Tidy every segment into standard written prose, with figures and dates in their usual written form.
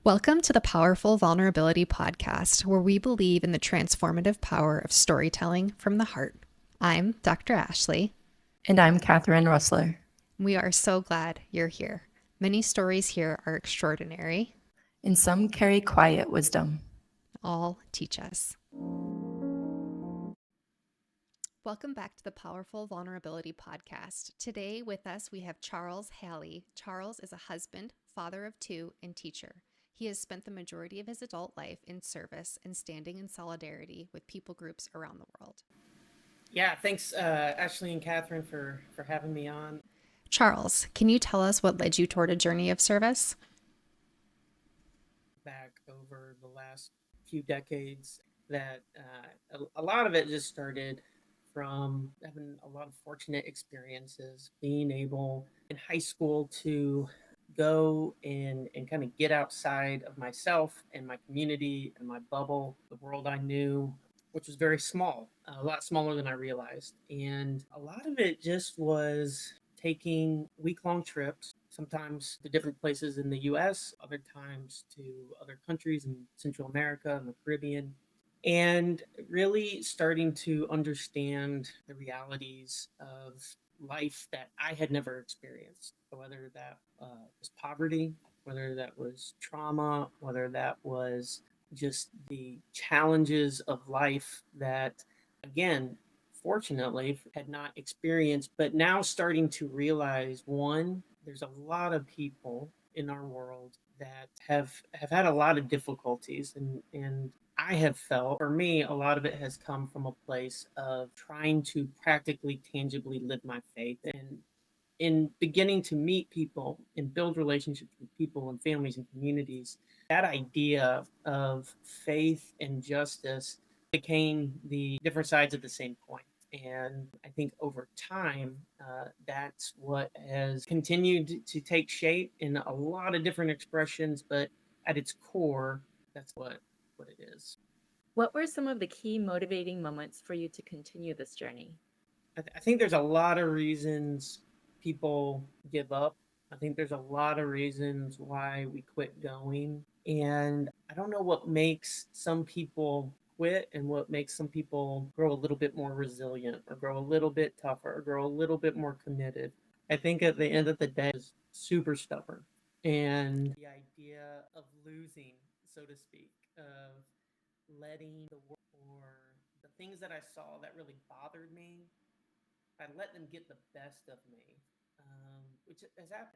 Welcome to the Powerful Vulnerability Podcast, where we believe in the transformative power of storytelling from the heart. I'm Dr. Ashley. And I'm Catherine Russler. We are so glad you're here. Many stories here are extraordinary. And some carry quiet wisdom. All teach us. Welcome back to the Powerful Vulnerability Podcast. Today with us, we have Charles Halley. Charles is a husband, father of two, and teacher. He has spent the majority of his adult life in service and standing in solidarity with people groups around the world. Yeah, thanks, Ashley and Catherine, for having me on. Charles, can you tell us what led you toward a journey of service? Back over the last few decades, that a lot of it just started from having a lot of fortunate experiences, being able in high school to go and kind of get outside of myself and my community and my bubble, the world I knew, which was very small, a lot smaller than I realized. And a lot of it just was taking week-long trips, sometimes to different places in the US, other times to other countries in Central America and the Caribbean, and really starting to understand the realities of life that I had never experienced. So whether that was poverty, whether that was trauma, whether that was just the challenges of life that, again, fortunately had not experienced, but now starting to realize, one, there's a lot of people in our world that have had a lot of difficulties, and I have felt, for me, a lot of it has come from a place of trying to practically, tangibly live my faith, and in beginning to meet people and build relationships with people and families and communities. That idea of faith and justice became the different sides of the same coin. And I think over time, that's what has continued to take shape in a lot of different expressions, but at its core, that's what it is. What were some of the key motivating moments for you to continue this journey? I think there's a lot of reasons people give up. I think there's a lot of reasons why we quit going. And I don't know what makes some people quit and what makes some people grow a little bit more resilient or grow a little bit tougher or grow a little bit more committed. I think at the end of the day is super stubborn. And the idea of losing, so to speak, of letting the world or the things that I saw that really bothered me, I let them get the best of me, which is that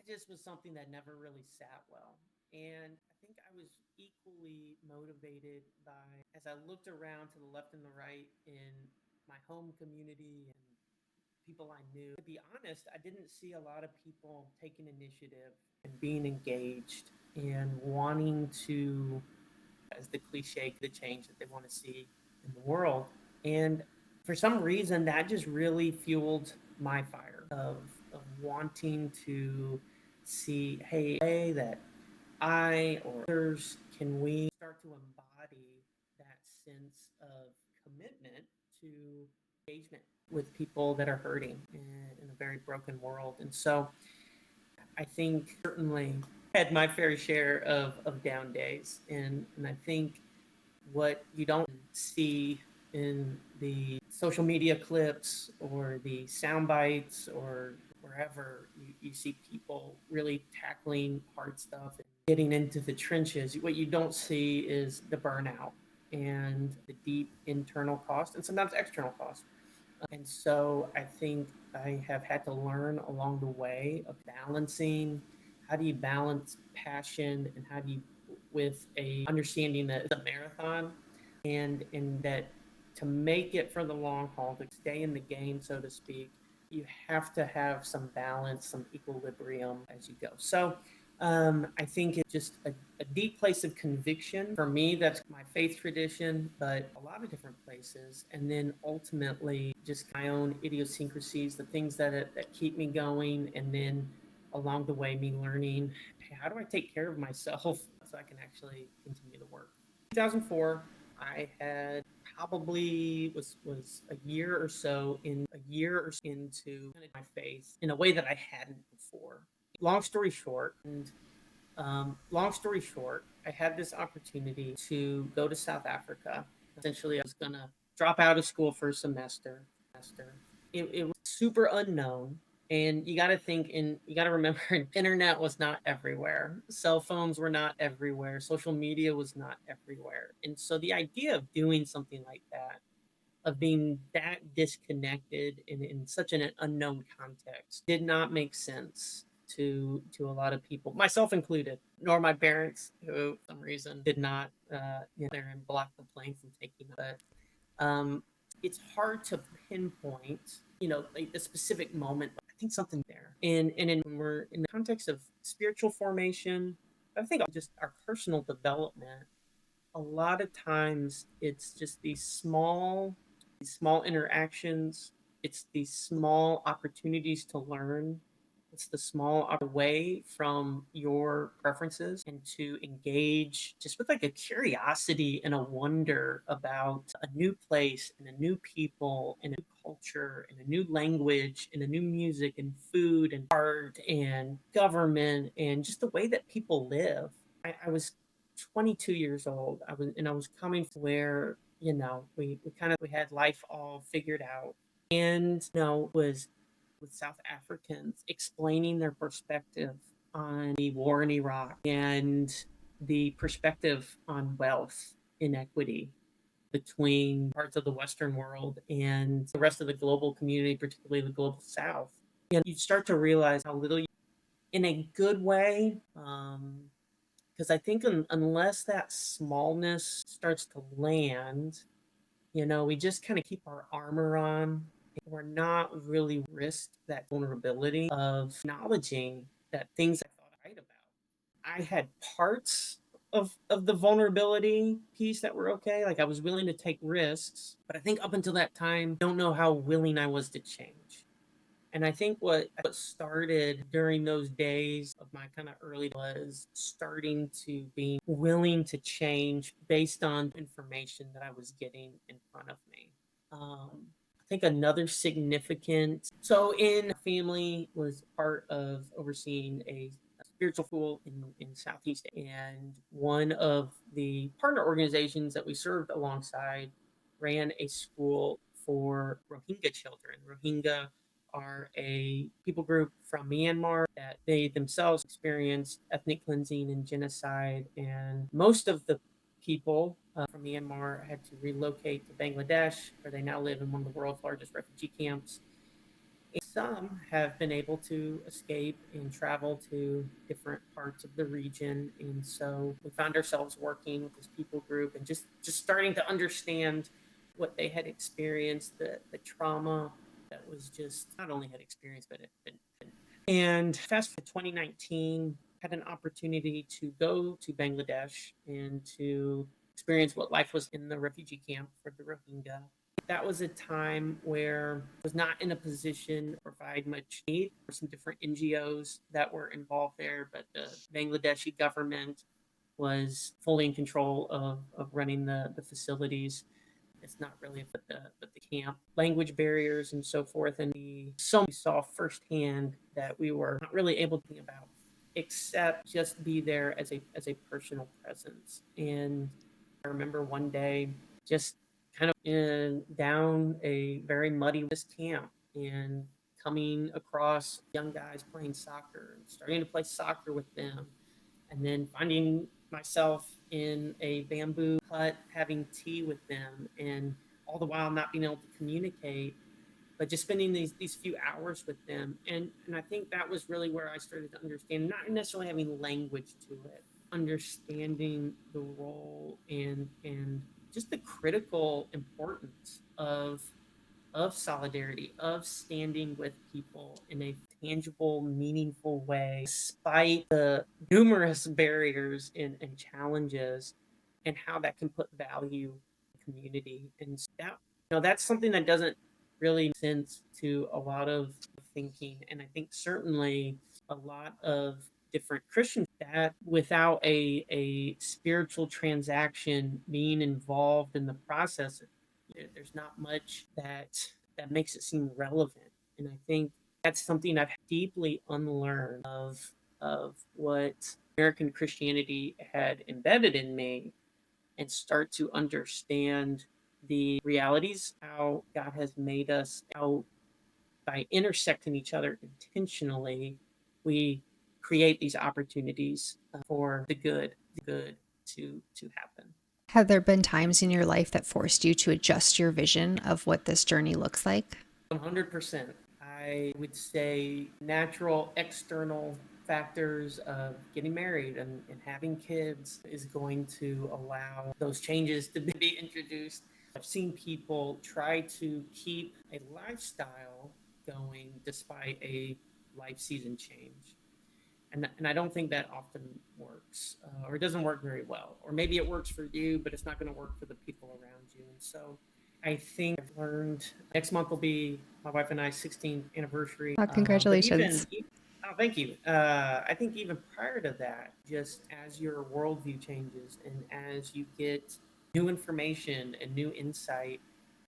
just was something that never really sat well. And I think I was equally motivated by, as I looked around to the left and the right in my home community and people I knew. To be honest, I didn't see a lot of people taking initiative and being engaged and wanting to, as the cliche, the change that they want to see in the world. And for some reason, that just really fueled my fire of wanting to see, hey, that I or others, can we start to embody that sense of commitment to engagement with people that are hurting in a very broken world. And so I think certainly had my fair share of down days. And I think what you don't see in the social media clips or the sound bites or wherever you see people really tackling hard stuff and getting into the trenches, what you don't see is the burnout and the deep internal cost and sometimes external cost. And so I think I have had to learn along the way of balancing. How do you balance passion and how do you, with a understanding that it's a marathon and that to make it for the long haul, to stay in the game, so to speak, you have to have some balance, some equilibrium as you go. So I think it's just a deep place of conviction. For me, that's my faith tradition, but a lot of different places. And then ultimately, just my own idiosyncrasies, the things that keep me going. And then along the way, me learning, hey, how do I take care of myself so I can actually continue the work? 2004, I had probably was a year or so into my faith in a way that I hadn't before. Long story short, and Long story short, I had this opportunity to go to South Africa. Essentially, I was going to drop out of school for a semester. It was super unknown. And you got to think, and you got to remember, internet was not everywhere. Cell phones were not everywhere. Social media was not everywhere. And so the idea of doing something like that, of being that disconnected in such an unknown context, did not make sense to a lot of people, myself included, nor my parents, who for some reason did not there and block the plane from taking it. But it's hard to pinpoint, like the specific moment. I think something there, and when we're in the context of spiritual formation, I think just our personal development. A lot of times, it's just these small interactions. It's these small opportunities to learn. It's the small away from your preferences and to engage just with like a curiosity and a wonder about a new place and a new people and a new culture and a new language and a new music and food and art and government and just the way that people live. I was 22 years old. I was coming from where, we had life all figured out. And was with South Africans explaining their perspective on the war in Iraq and the perspective on wealth inequity between parts of the Western world and the rest of the global community, particularly the global South. And you start to realize how little, in a good way, because I think unless that smallness starts to land, we just kind of keep our armor on. We're not really risk that vulnerability of acknowledging that things I thought right about. I had parts of the vulnerability piece that were okay. Like I was willing to take risks, but I think up until that time, don't know how willing I was to change. And I think what started during those days of my kind of early was starting to be willing to change based on information that I was getting in front of me. I think another significant, so in family was part of overseeing a spiritual school in Southeast, and one of the partner organizations that we served alongside ran a school for Rohingya children. Rohingya are a people group from Myanmar that they themselves experienced ethnic cleansing and genocide. And most of the people from Myanmar had to relocate to Bangladesh, where they now live in one of the world's largest refugee camps. And some have been able to escape and travel to different parts of the region. And so we found ourselves working with this people group and just starting to understand what they had experienced, the trauma that was just not only had experienced, but had been. And fast forward to 2019, had an opportunity to go to Bangladesh and to experience what life was in the refugee camp for the Rohingya. That was a time where I was not in a position to provide much aid for some different NGOs that were involved there, but the Bangladeshi government was fully in control of running the facilities. It's not really but the camp, language barriers and so forth. And we saw firsthand that we were not really able to think about except just be there as a personal presence. And I remember one day just kind of down a very muddy this camp and coming across young guys playing soccer and starting to play soccer with them, and then finding myself in a bamboo hut having tea with them, and all the while not being able to communicate, but just spending these few hours with them. And I think that was really where I started to understand, not necessarily having language to it, understanding the role and just the critical importance of solidarity, of standing with people in a tangible, meaningful way, despite the numerous barriers and challenges, and how that can put value in the community. And that's something that doesn't really make sense to a lot of thinking. And I think certainly a lot of different Christians that without a spiritual transaction being involved in the process, there's not much that makes it seem relevant. And I think that's something I've deeply unlearned of what American Christianity had embedded in me and start to understand the realities, how God has made us, how by intersecting each other intentionally, we create these opportunities for the good to happen. Have there been times in your life that forced you to adjust your vision of what this journey looks like? 100%. I would say natural external factors of getting married and having kids is going to allow those changes to be introduced. I've seen people try to keep a lifestyle going despite a life season change. And I don't think that often works, or it doesn't work very well. Or maybe it works for you, but it's not going to work for the people around you. And so I think I've learned next month will be my wife and I's 16th anniversary. Oh, congratulations. Oh, thank you. I think even prior to that, just as your worldview changes and as you get new information and new insight,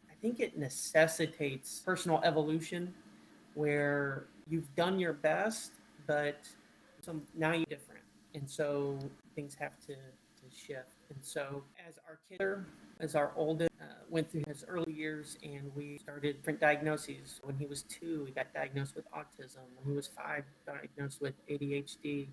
I think it necessitates personal evolution where you've done your best, but now you're different. And so things have to shift. And so as our oldest went through his early years and we started different diagnoses. When he was 2, he got diagnosed with autism. When he was 5, diagnosed with ADHD.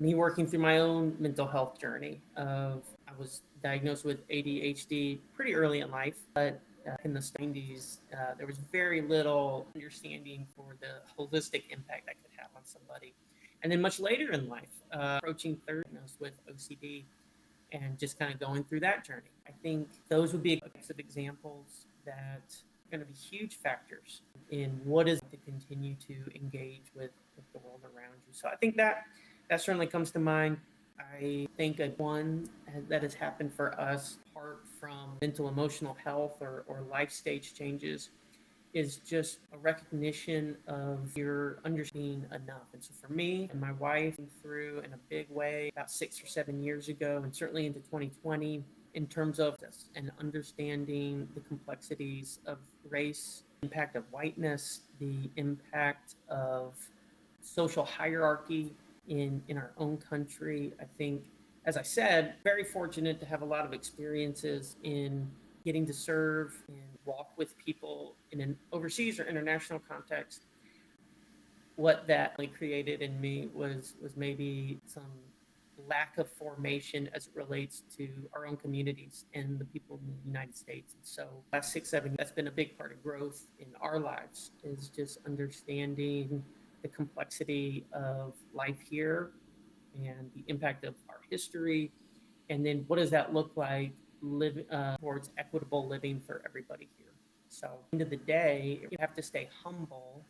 Me working through my own mental health journey I was diagnosed with ADHD pretty early in life, but in the 90s, there was very little understanding for the holistic impact that could have on somebody. And then much later in life, approaching 30, diagnosed with OCD and just kind of going through that journey. I think those would be of examples that are going to be huge factors in what is to continue to engage with the world around you. So I think that certainly comes to mind. I think one that has happened for us, apart from mental emotional health or life stage changes, is just a recognition of your understanding enough. And so for me and my wife, through in a big way about 6 or 7 years ago, and certainly into 2020, in terms of this and understanding the complexities of race, impact of whiteness, the impact of social hierarchy in our own country. I think, as I said, very fortunate to have a lot of experiences in getting to serve and walk with people in an overseas or international context. What that created in me was maybe some lack of formation as it relates to our own communities and the people in the United States. And so last 6, 7 years, that's been a big part of growth in our lives, is just understanding the complexity of life here and the impact of our history. And then what does that look like towards equitable living for everybody here? So at the end of the day, you have to stay humble,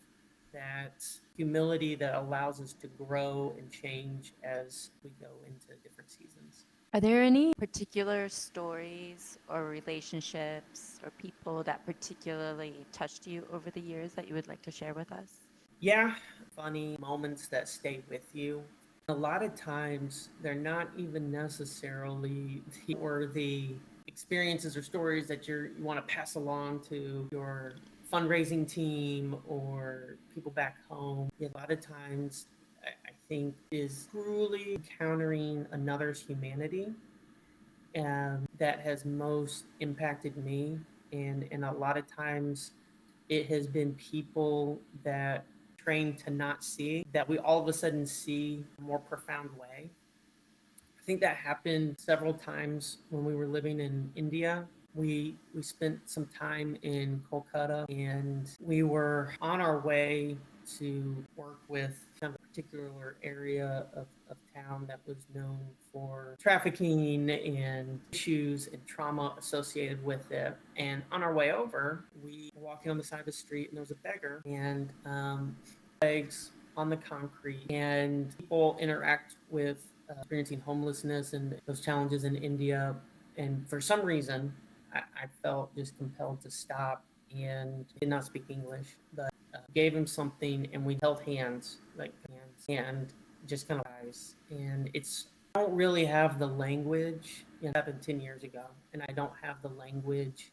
that humility that allows us to grow and change as we go into different seasons. Are there any particular stories or relationships or people that particularly touched you over the years that you would like to share with us? Yeah, funny moments that stay with you. A lot of times they're not even necessarily the experiences or stories that you want to pass along to your fundraising team or people back home. A lot of times I think is truly encountering another's humanity that has most impacted me. And a lot of times it has been people that trained to not see, that we all of a sudden see a more profound way. I think that happened several times when we were living in India. We spent some time in Kolkata and we were on our way to work with kind of a particular area of town that was known for trafficking and issues and trauma associated with it. And on our way over, we were walking on the side of the street and there was a beggar and legs on the concrete, and people interact with experiencing homelessness and those challenges in India. And for some reason, I felt just compelled to stop and did not speak English, but gave him something and we held hands, and just kind of eyes. And I don't really have the language. It happened 10 years ago, and I don't have the language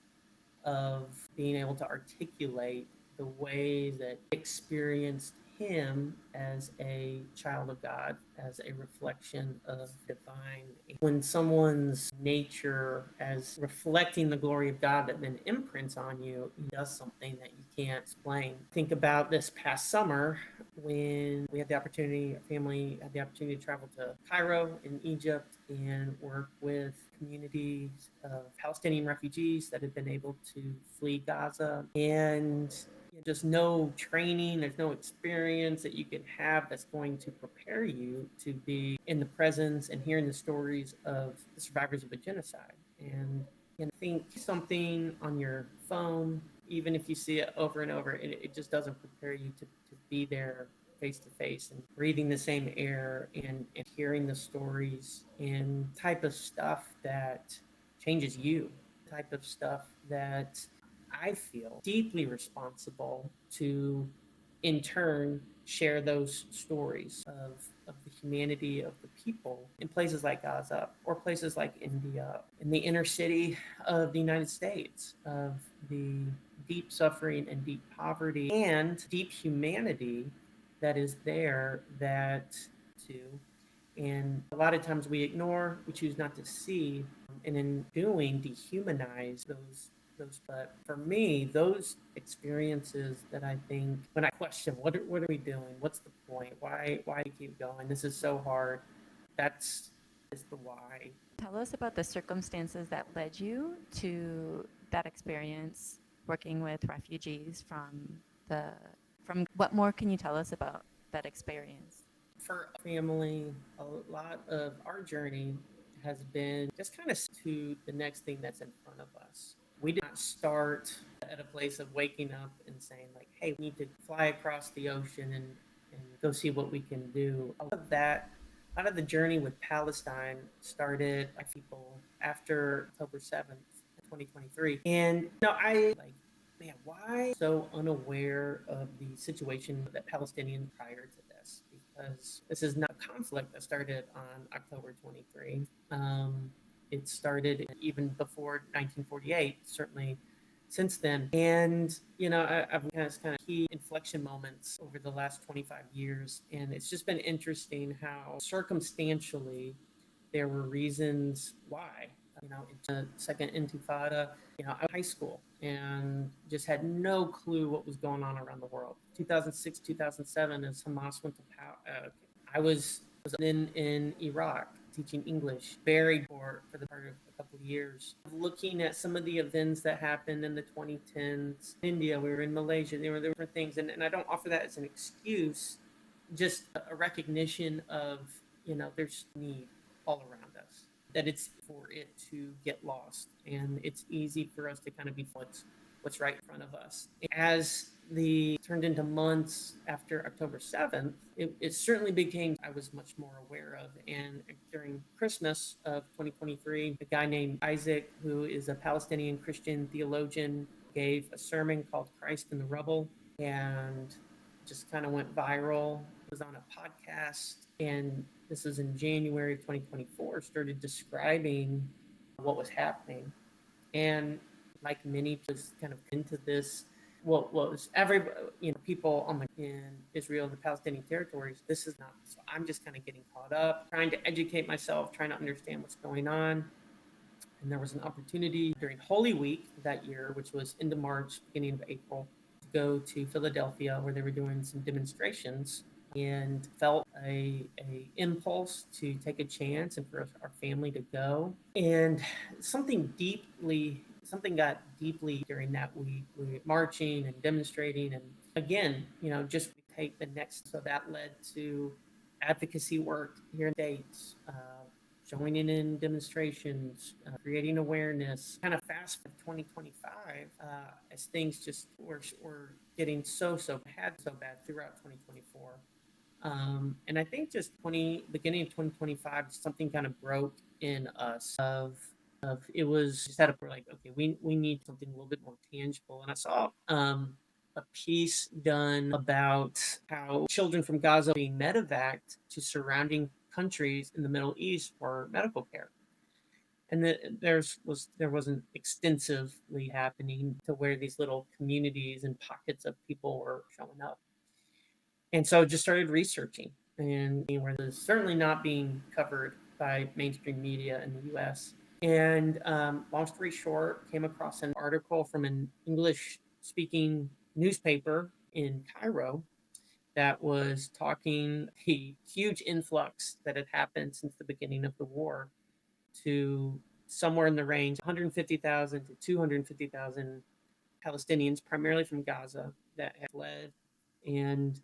of being able to articulate the way that I experienced him as a child of God, as a reflection of divine. When someone's nature as reflecting the glory of God that then imprints on you, he does something that you can't explain. Think about this past summer when we had the opportunity, our family had the opportunity to travel to Cairo in Egypt and work with communities of Palestinian refugees that had been able to flee Gaza. And just no training, there's no experience that you can have that's going to prepare you to be in the presence and hearing the stories of the survivors of a genocide. And I think something on your phone, even if you see it over and over, it just doesn't prepare you to be there face to face and breathing the same air and hearing the stories and type of stuff that changes you, type of stuff that I feel deeply responsible to, in turn, share those stories of the humanity of the people in places like Gaza or places like India, in the inner city of the United States, of the deep suffering and deep poverty and deep humanity that is there that too. And a lot of times we ignore, we choose not to see, and in doing, dehumanize those. But for me, those experiences that I think when I question, what are we doing? What's the point? Why keep going? This is so hard. That's is the why. Tell us about the circumstances that led you to that experience working with refugees from what more can you tell us about that experience? For our family, a lot of our journey has been just kind of to the next thing that's in front of us. We did not start at a place of waking up and saying, like, hey, we need to fly across the ocean and go see what we can do. A lot of that, a lot of the journey with Palestine started by people after October 7th, 2023. And I like, man, why so unaware of the situation that Palestinians prior to this? Because this is not a conflict that started on October 23. It started even before 1948, certainly since then. And, I've had kind of key inflection moments over the last 25 years. And it's just been interesting how circumstantially there were reasons why. In the second intifada, I was in high school and just had no clue what was going on around the world. 2006, 2007, as Hamas went to power, I was in Iraq teaching English, buried for the part of a couple of years. Looking at some of the events that happened in the 2010s, in India, we were in Malaysia, there were different things. And I don't offer that as an excuse, just a recognition of, there's need all around us, that it's for it to get lost. And it's easy for us to kind of be what's right in front of us. As the turned into months after October 7th, it certainly became, I was much more aware of. And during Christmas of 2023, a guy named Isaac, who is a Palestinian Christian theologian, gave a sermon called Christ in the Rubble, and just kind of went viral. It was on a podcast, and this was in January of 2024, started describing what was happening. And like many, just kind of into this, what was every, people in Israel, the Palestinian territories, this is not, so I'm just kind of getting caught up, trying to educate myself, trying to understand what's going on. And there was an opportunity during Holy Week that year, which was into March, beginning of April, to go to Philadelphia where they were doing some demonstrations, and felt a impulse to take a chance and for our family to go. And something got deeply during that week. We were marching and demonstrating, and again, just take the next. So that led to advocacy work here in the States, joining in demonstrations, creating awareness. Kind of fast for 2025, as things just were getting so bad throughout 2024. And I think just beginning of 2025, something kind of broke in us of it was set up. We're like, okay, we need something a little bit more tangible. And I saw a piece done about how children from Gaza being medevaced to surrounding countries in the Middle East for medical care. And there wasn't extensively happening to where these little communities and pockets of people were showing up. And so just started researching, and where this is certainly not being covered by mainstream media in the US. And long story short, came across an article from an English speaking newspaper in Cairo that was talking the huge influx that had happened since the beginning of the war to somewhere in the range 150,000 to 250,000 Palestinians, primarily from Gaza, that had fled, and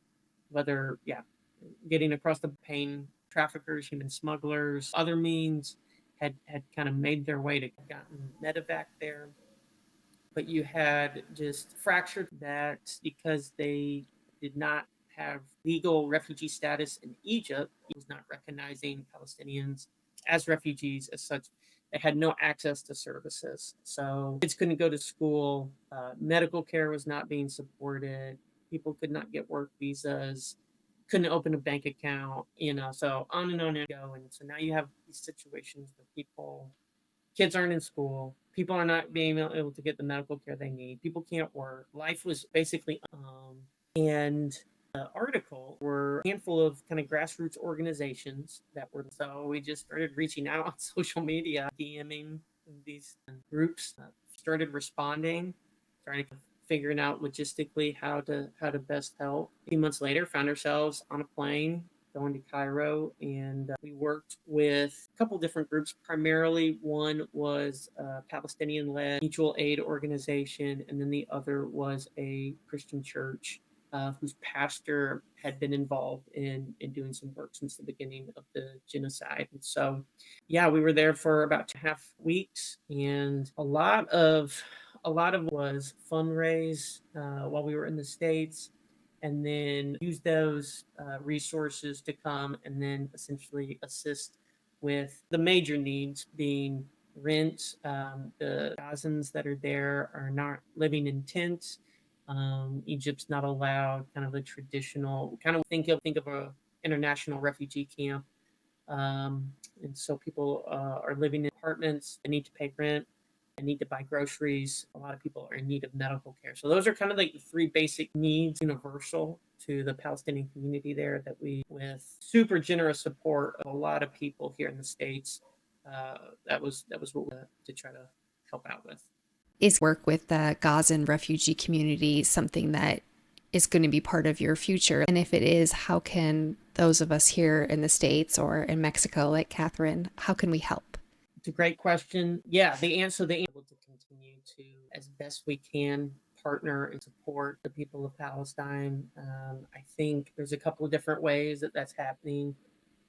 whether, getting across the pain, traffickers, human smugglers, other means had kind of made their way to gotten medevac there. But you had just fractured that because they did not have legal refugee status in Egypt. It was not recognizing Palestinians as refugees as such. They had no access to services. So kids couldn't go to school. Medical care was not being supported. People could not get work visas, couldn't open a bank account, so on and on and go. And so now you have these situations where kids aren't in school, people are not being able to get the medical care they need, people can't work. Life was basically, and the article were a handful of kind of grassroots organizations that were, so we just started reaching out on social media, DMing these groups, started responding, trying to figuring out logistically how to best help. A few months later, found ourselves on a plane going to Cairo, and we worked with a couple different groups. Primarily, one was a Palestinian-led mutual aid organization, and then the other was a Christian church whose pastor had been involved in doing some work since the beginning of the genocide. And so, yeah, we were there for about 2.5 weeks, and a lot of was fundraise while we were in the States, and then use those resources to come and then essentially assist with the major needs being rent. The Gazans that are there are not living in tents. Egypt's not allowed kind of the traditional kind of think of a international refugee camp. And so people are living in apartments. They need to pay rent. They need to buy groceries. A lot of people are in need of medical care. So those are kind of like the three basic needs, universal to the Palestinian community there, that we, with super generous support of a lot of people here in the States, that was what we to try to help out with. Is work with the Gazan refugee community something that is going to be part of your future? And if it is, how can those of us here in the States or in Mexico, like Catherine, how can we help? It's a great question. Yeah, the answer to continue to, as best we can, partner and support the people of Palestine. I think there's a couple of different ways that's happening.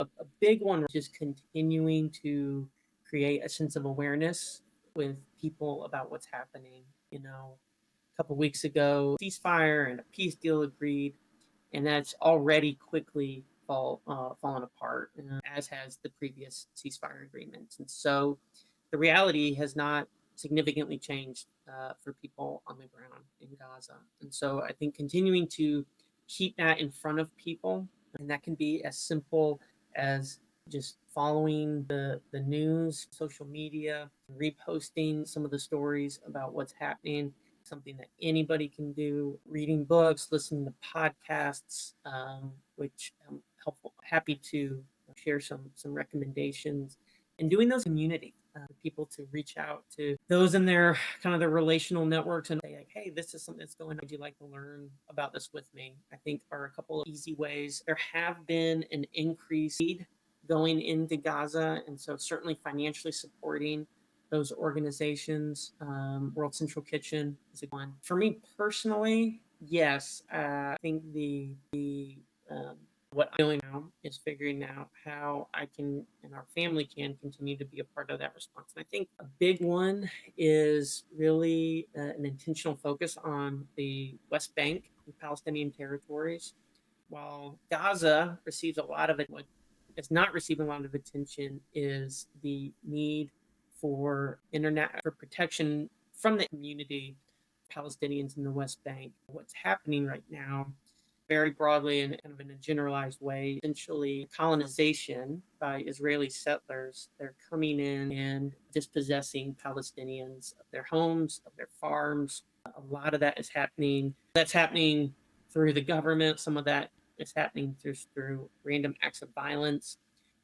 A big one is just continuing to create a sense of awareness with people about what's happening. A couple of weeks ago, ceasefire and a peace deal agreed, and that's already quickly fallen apart, as has the previous ceasefire agreements. And so the reality has not significantly changed for people on the ground in Gaza. And so I think continuing to keep that in front of people, and that can be as simple as just following the news, social media, reposting some of the stories about what's happening, something that anybody can do, reading books, listening to podcasts, which I'm happy to share some recommendations, and doing those community people to reach out to those in their kind of their relational networks and say, like, hey, this is something that's going on. Would you like to learn about this with me? I think are a couple of easy ways. There have been an increased need going into Gaza, and so certainly financially supporting those organizations. World Central Kitchen is one. For me personally, yes, I think what I'm doing now is figuring out how I can and our family can continue to be a part of that response. And I think a big one is really an intentional focus on the West Bank and Palestinian territories. While Gaza receives a lot of it, what is not receiving a lot of attention is the need for internet for protection from the community, Palestinians in the West Bank. What's happening right now, very broadly and kind of in a generalized way, essentially colonization by Israeli settlers. They're coming in and dispossessing Palestinians of their homes, of their farms. A lot of that is happening. That's happening through the government. Some of that It's happening through random acts of violence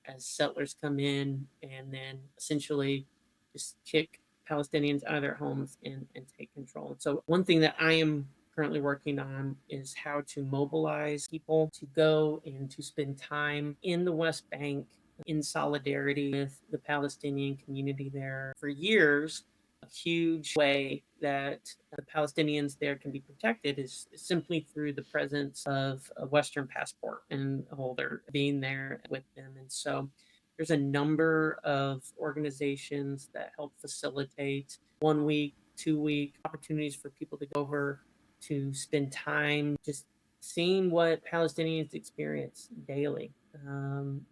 as settlers come in and then essentially just kick Palestinians out of their homes and take control. And so one thing that I am currently working on is how to mobilize people to go and to spend time in the West Bank in solidarity with the Palestinian community there. For years, a huge way that the Palestinians there can be protected is simply through the presence of a Western passport and a holder being there with them. And so there's a number of organizations that help facilitate 1 week, 2 week opportunities for people to go over to spend time just seeing what Palestinians experience daily.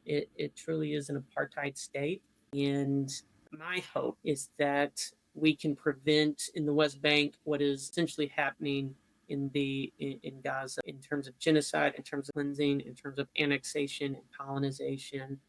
It truly is an apartheid state. And my hope is that we can prevent in the West Bank what is essentially happening in Gaza in terms of genocide, in terms of cleansing, in terms of annexation and colonization.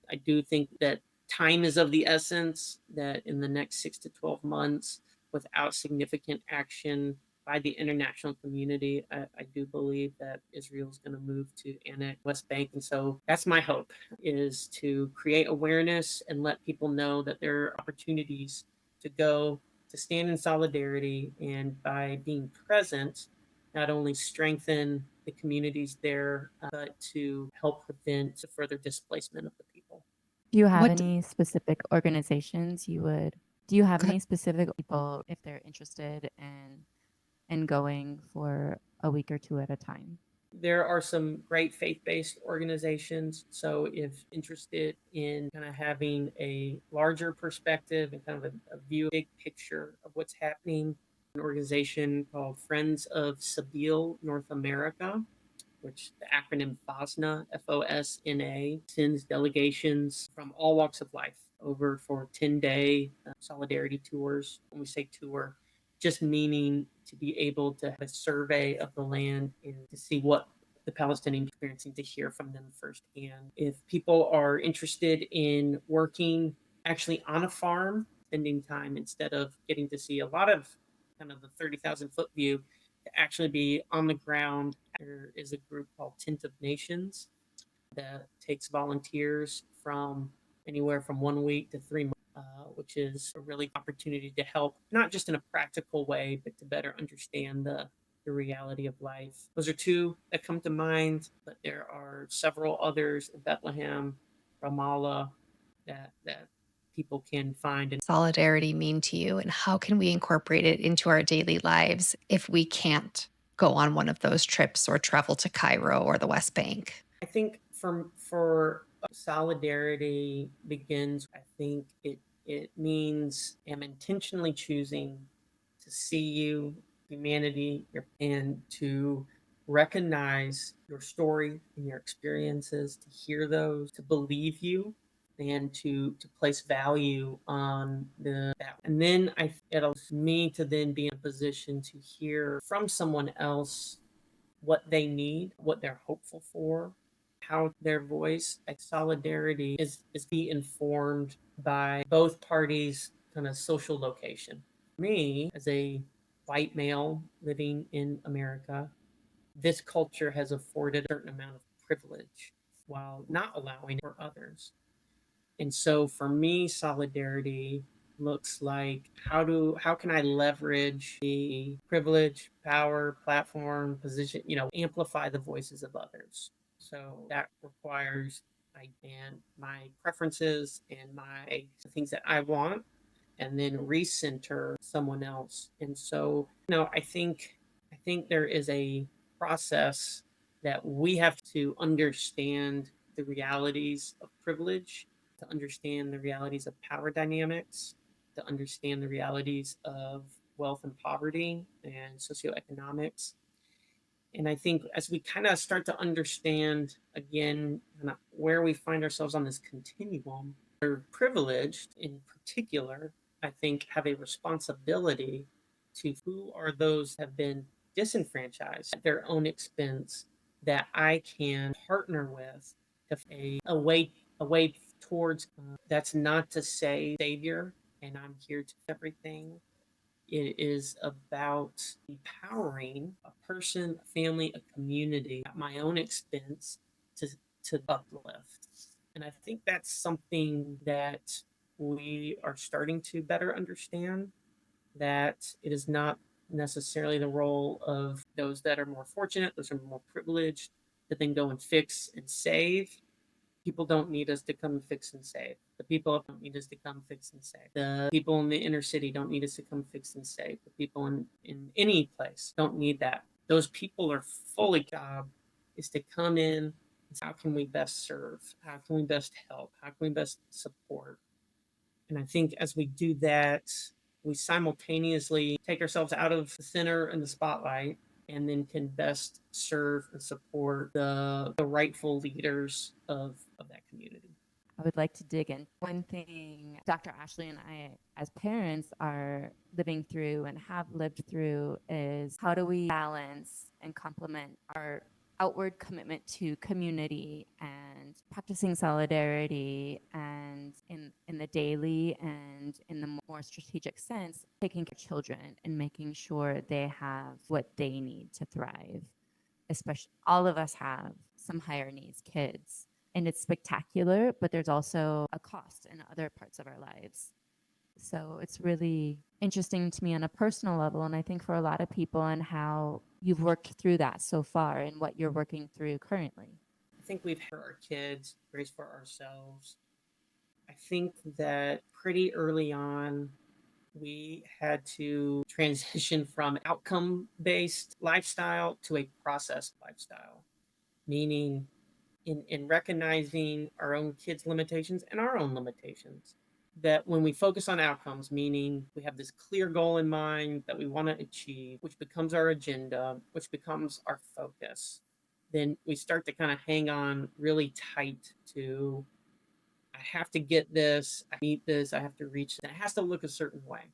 I do think that time is of the essence, that in the next 6 to 12 months, without significant action by the international community, I do believe that Israel is going to move to annex West Bank. And so that's my hope, is to create awareness and let people know that there are opportunities to go, to stand in solidarity, and by being present, not only strengthen the communities there, but to help prevent the further displacement of the people. Do you have What? any specific organizations do you have Go ahead. any specific people if they're interested in going for a week or two at a time? There are some great faith-based organizations. So if interested in kind of having a larger perspective and kind of a view, big picture of what's happening, an organization called Friends of Sabeel North America, which the acronym FOSNA, FOSNA, sends delegations from all walks of life over for 10-day solidarity tours. When we say tour, just meaning to be able to have a survey of the land and to see what the Palestinian experiencing, to hear from them firsthand. If people are interested in working actually on a farm, spending time instead of getting to see a lot of kind of the 30,000 foot view, to actually be on the ground. There is a group called Tent of Nations that takes volunteers from anywhere from 1 week to 3 months, which is a really opportunity to help, not just in a practical way, but to better understand the reality of life. Those are two that come to mind, but there are several others in Bethlehem, Ramallah, that people can find. And Solidarity mean to you, and how can we incorporate it into our daily lives if we can't go on one of those trips or travel to Cairo or the West Bank? I think for solidarity begins. I think it means I'm intentionally choosing to see you, humanity, and to recognize your story and your experiences, to hear those, to believe you, and to place value on that. And then it allows me to then be in a position to hear from someone else what they need, what they're hopeful for, how their voice, like solidarity, is be informed by both parties' kind of social location. Me, as a white male living in America, this culture has afforded a certain amount of privilege while not allowing it for others. And so for me, solidarity looks like how can I leverage the privilege, power, platform, position, amplify the voices of others. So that requires and my preferences and my things that I want, and then recenter someone else. And so, I think there is a process that we have to understand the realities of privilege, to understand the realities of power dynamics, to understand the realities of wealth and poverty and socioeconomics. And I think as we kind of start to understand again kind of where we find ourselves on this continuum, we're privileged in particular, I think, have a responsibility to who are those that have been disenfranchised at their own expense, that I can partner with to a way towards. That's not to say savior and I'm here to everything. It is about empowering a person, a family, a community at my own expense to, to uplift. And I think that's something that we are starting to better understand, that it is not necessarily the role of those that are more fortunate, those are more privileged, to then go and fix and save. People don't need us to come fix and save. The people don't need us to come fix and save. The people in the inner city don't need us to come fix and save. The people in any place don't need that. Those people are fully job is to come in and say, how can we best serve? How can we best help? How can we best support? And I think as we do that, we simultaneously take ourselves out of the center and the spotlight, and then can best serve and support the rightful leaders of that community. I would like to dig in. One thing Dr. Ashley and I, as parents, are living through and have lived through is how do we balance and complement our outward commitment to community and practicing solidarity, and in the daily and in the more strategic sense, taking care of children and making sure they have what they need to thrive. Especially, all of us have some higher needs kids, and it's spectacular, but there's also a cost in other parts of our lives. So it's really interesting to me on a personal level, and I think for a lot of people, and how you've worked through that so far and what you're working through currently. I think we've had our kids, raised for ourselves. I think that pretty early on, we had to transition from outcome-based lifestyle to a process lifestyle, meaning in recognizing our own kids' limitations and our own limitations. That when we focus on outcomes, meaning we have this clear goal in mind that we want to achieve, which becomes our agenda, which becomes our focus, then we start to kind of hang on really tight to, I have to get this, I need this, I have to reach it. It has to look a certain way.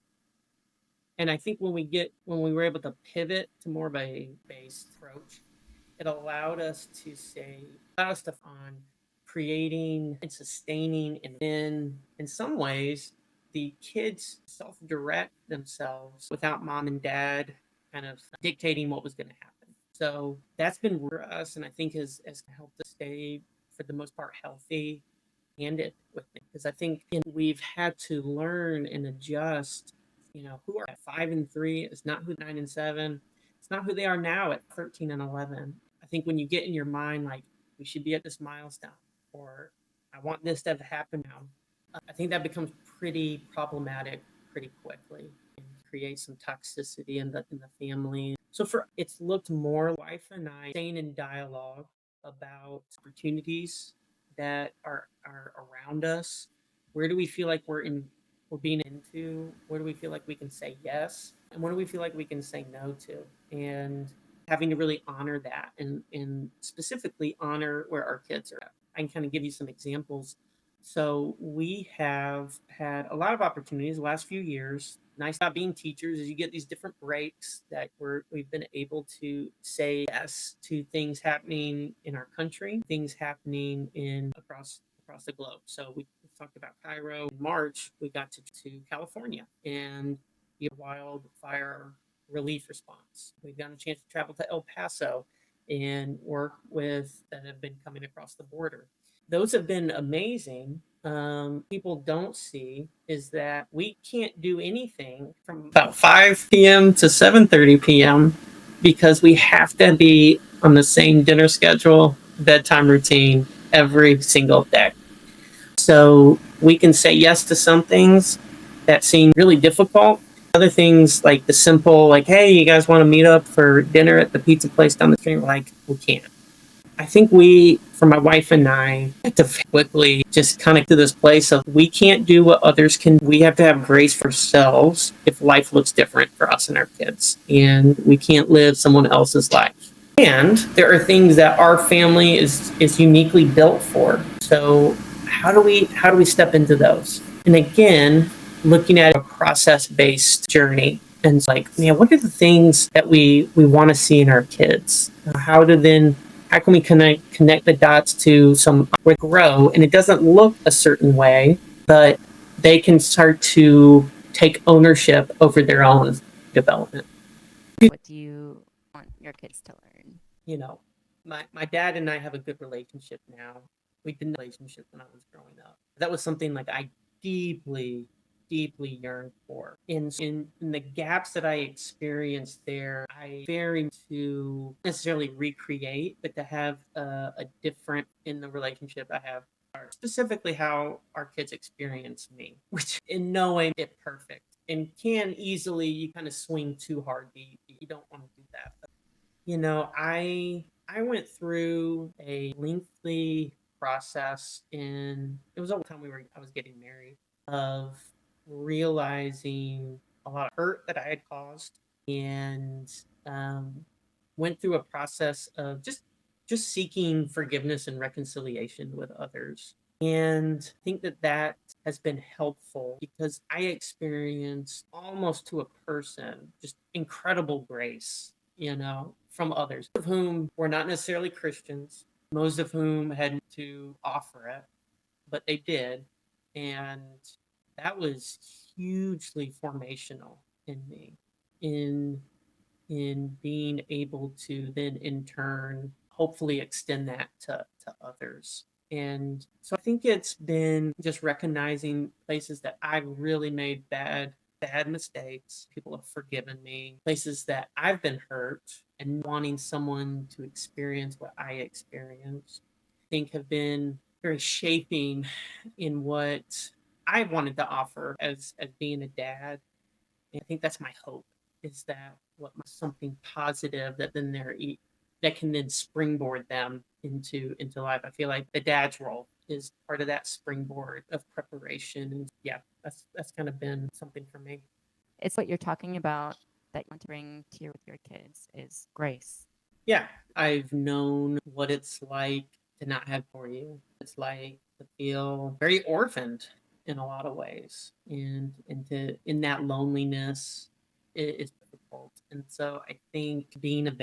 And I think when we were able to pivot to more of a based approach, it allowed us to on creating and sustaining, and then in some ways the kids self-direct themselves without mom and dad kind of dictating what was going to happen. So that's been for us, and I think has helped us stay for the most part healthy and it with me, because I think we've had to learn and adjust. Who are at 5 and 3 is not who 9 and 7. It's not who they are now at 13 and 11. I think when you get in your mind like, we should be at this milestone, or I want this to have happened now, I think that becomes pretty problematic pretty quickly and creates some toxicity in the family. So it's looked more, wife and I staying in dialogue about opportunities that are around us. Where do we feel like we're being into? Where do we feel like we can say yes? And what do we feel like we can say no to? And having to really honor that, and specifically honor where our kids are at. I can kind of give you some examples. So we have had a lot of opportunities the last few years. Nice about being teachers is you get these different breaks that we've been able to say yes to things happening in our country, things happening across the globe. So we talked about Cairo. In March, we got to California and the wildfire relief response. We've gotten a chance to travel to El Paso and work with that have been coming across the border. Those have been amazing. People don't see is that we can't do anything from about 5 p.m. to 7:30 p.m. because we have to be on the same dinner schedule, bedtime routine every single day. So we can say yes to some things that seem really difficult. Other things like the simple, like, hey, you guys want to meet up for dinner at the pizza place down the street? We're like, we can't. I think for my wife and I, had to quickly just kind of to this place of we can't do what others can. We have to have grace for ourselves if life looks different for us and our kids. And we can't live someone else's life. And there are things that our family is uniquely built for. So how do we step into those? And again, looking at a process-based journey and it's like, man, what are the things that we want to see in our kids? How can we connect the dots to some where they grow, and it doesn't look a certain way, but they can start to take ownership over their own development. What do you want your kids to learn? You know, my dad and I have a good relationship now. We didn't have a relationship when I was growing up. That was something like I deeply, deeply yearned for. In the gaps that I experienced there, I very to necessarily recreate, but to have a different in the relationship I have, or specifically how our kids experience me, which in no way is perfect and can easily you kind of swing too hard. You don't want to do that. But, I went through a lengthy process it was all the time I was getting married, of realizing a lot of hurt that I had caused, and um, went through a process of just seeking forgiveness and reconciliation with others. And I think that has been helpful because I experienced almost to a person just incredible grace, from others of whom were not necessarily Christians, most of whom had to offer it, but they did. And that was hugely formational in me, in being able to then in turn hopefully extend that to others. And so I think it's been just recognizing places that I've really made bad mistakes. People have forgiven me. Places that I've been hurt and wanting someone to experience what I experienced, I think have been very shaping in what I wanted to offer as being a dad. And I think that's my hope, is that something positive that then that can then springboard them into life. I feel like the dad's role is part of that springboard of preparation. And yeah, that's kind of been something for me. It's what you're talking about that you want to bring to with your kids is grace. Yeah, I've known what it's like to not have for you. It's like to feel very orphaned in a lot of ways, and in that loneliness is difficult. And so I think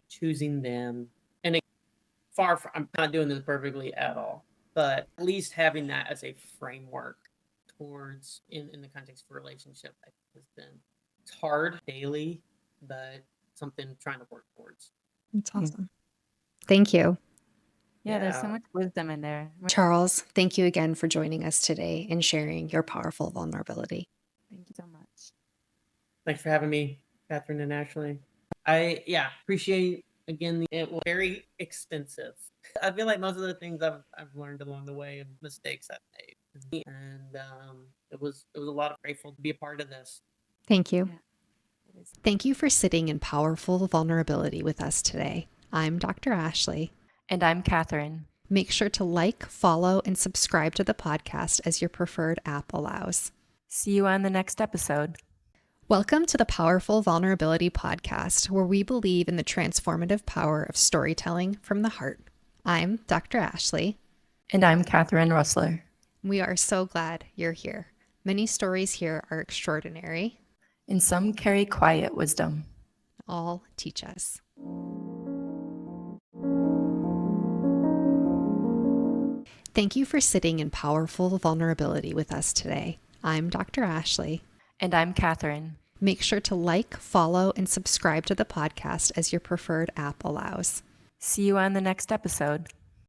choosing them, and I'm not doing this perfectly at all, but at least having that as a framework towards in the context of a relationship, I think has been, it's hard daily, but something I'm trying to work towards. That's awesome. Thank you. Yeah, there's so much wisdom in there. Charles, thank you again for joining us today and sharing your powerful vulnerability. Thank you so much. Thanks for having me, Catherine and Ashley. I appreciate, again, it was very expensive. I feel like most of the things I've learned along the way of mistakes I've made, and it was a lot of grateful to be a part of this. Thank you. Yeah, Thank you for sitting in powerful vulnerability with us today. I'm Dr. Ashley. And I'm Catherine. Make sure to like, follow, and subscribe to the podcast as your preferred app allows. See you on the next episode. Welcome to the Powerful Vulnerability Podcast, where we believe in the transformative power of storytelling from the heart. I'm Dr. Ashley. And I'm Catherine Russler. We are so glad you're here. Many stories here are extraordinary. And some carry quiet wisdom. All teach us. Thank you for sitting in powerful vulnerability with us today. I'm Dr. Ashley. And I'm Catherine. Make sure to like, follow, and subscribe to the podcast as your preferred app allows. See you on the next episode.